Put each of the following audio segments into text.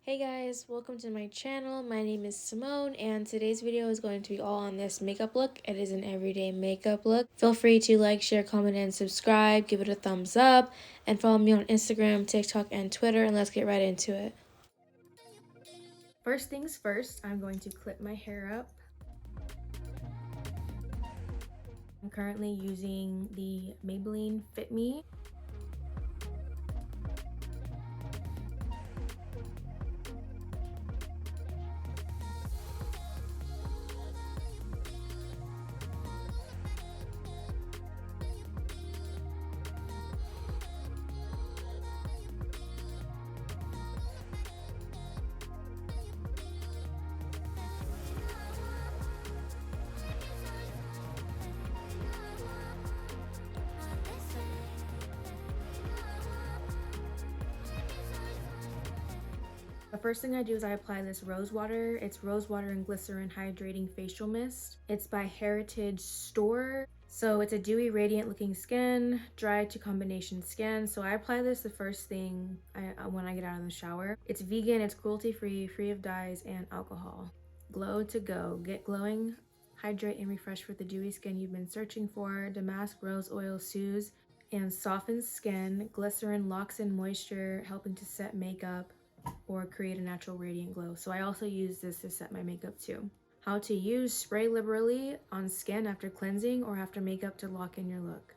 Hey guys, welcome to my channel. My name is Sy'Monne and today's video is going to be all on this makeup look. It is an everyday makeup look. Feel free to like, share, comment, and subscribe. Give it a thumbs up and follow me on Instagram, TikTok, and Twitter, and let's get right into it. First things first, I'm going to clip my hair up. I'm currently using the Maybelline Fit Me. The first thing I do is I apply this rose water. It's rose water and glycerin hydrating facial mist. It's by Heritage Store. So it's a dewy, radiant looking skin, dry to combination skin. So I apply this the first thing when I get out of the shower. It's vegan, it's cruelty free, free of dyes and alcohol. Glow to go. Get glowing, hydrate and refresh with the dewy skin you've been searching for. Damask rose oil soothes and softens skin. Glycerin locks in moisture, helping to set makeup or create a natural radiant glow. So I also use this to set my makeup too. How to use: spray liberally on skin after cleansing or after makeup to lock in your look.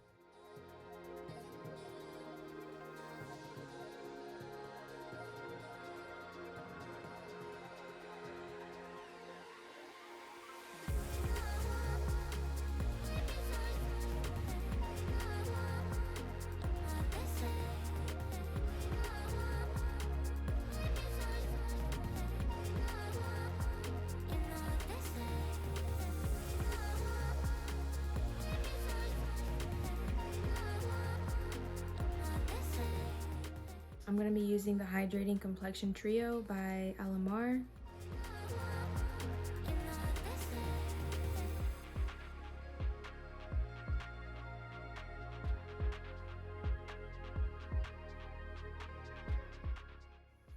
I'm going to be using the Hydrating Complexion Trio by e.l.f.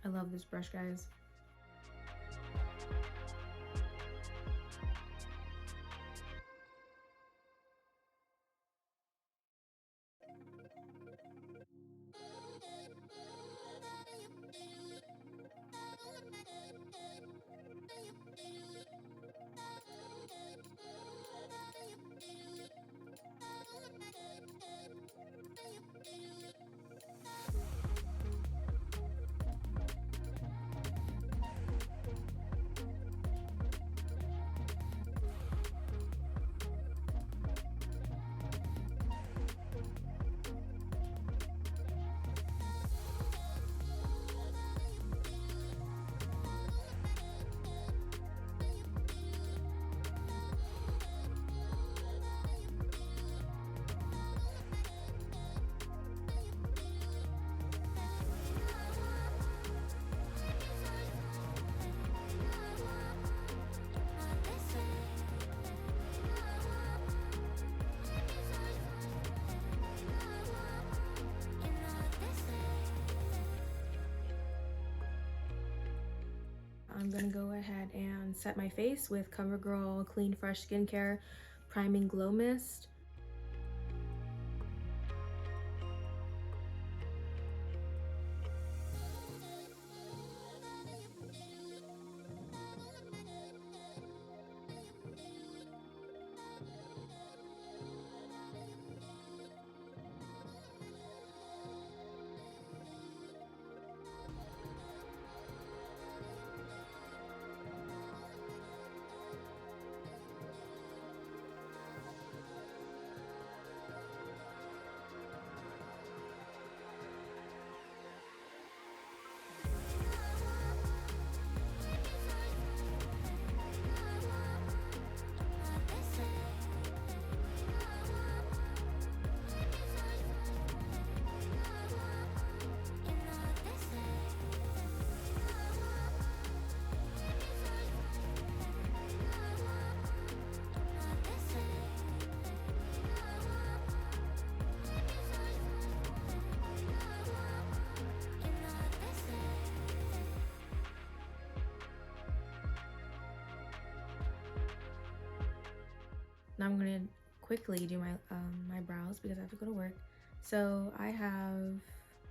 I love this brush, guys. I'm gonna go ahead and set my face with CoverGirl Clean Fresh Skincare Priming Glow Mist. Now I'm gonna quickly do my my brows because I have to go to work. So I have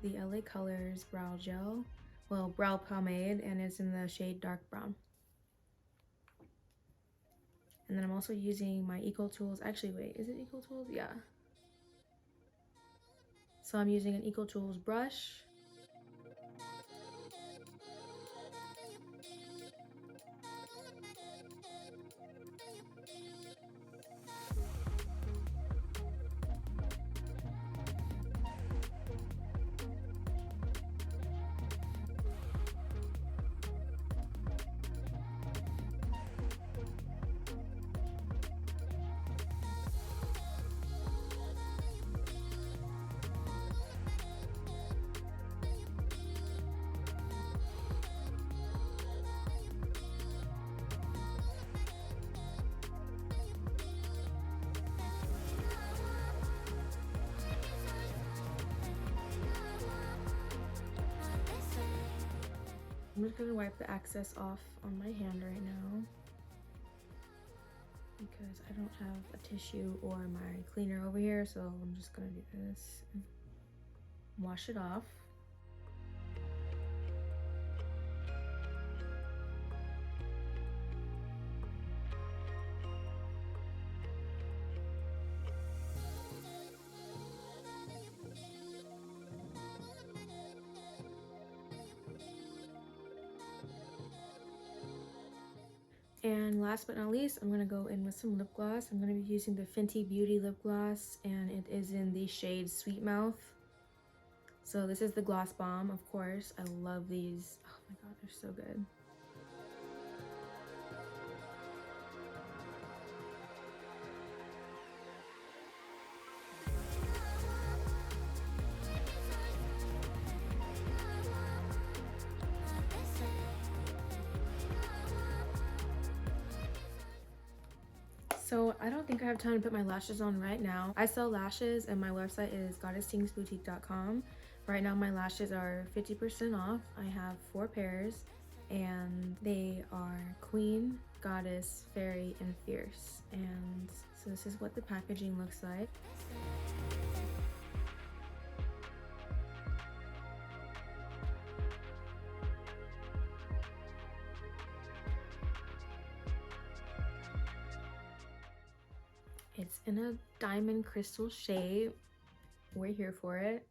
the LA Colors brow gel, well, brow pomade, and it's in the shade dark brown. And then I'm also using my Eco Tools. Actually, wait, is it Eco Tools? Yeah. So I'm using an Eco Tools brush. I'm just gonna wipe the excess off on my hand right now because I don't have a tissue or my cleaner over here, so I'm just gonna do this and wash it off. And last but not least, I'm going to go in with some lip gloss. I'm going to be using the Fenty Beauty lip gloss, and it is in the shade Sweet Mouth. So this is the Gloss Bomb, of course. I love these. Oh my god, they're so good. So I don't think I have time to put my lashes on right now. I sell lashes and my website is goddesstingsboutique.com. Right now my lashes are 50% off. I have 4 pairs and they are Queen, Goddess, Fairy, and Fierce. And so this is what the packaging looks like. It's in a diamond crystal shape. We're here for it.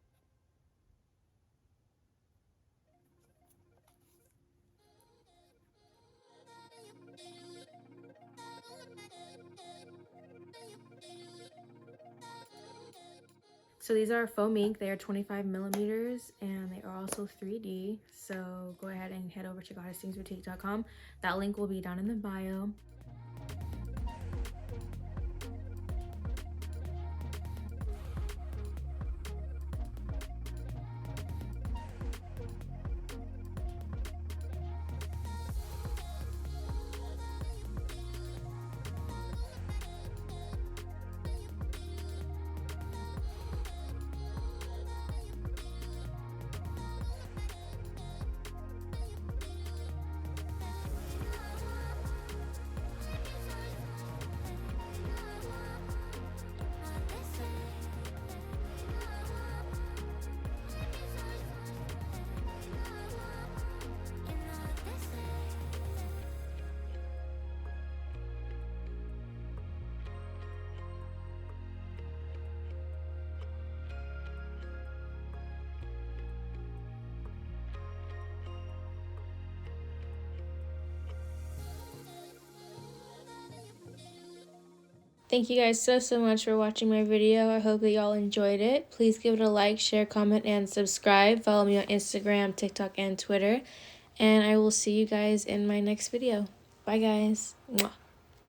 So these are faux ink. They are 25 millimeters and they are also 3D. So go ahead and head over to goddesstingsboutique.com. That link will be down in the bio. Thank you guys so much for watching my video. I hope that y'all enjoyed it. Please give it a like, share, comment, and subscribe. Follow me on Instagram, TikTok, and Twitter. And I will see you guys in my next video. Bye guys. Mwah.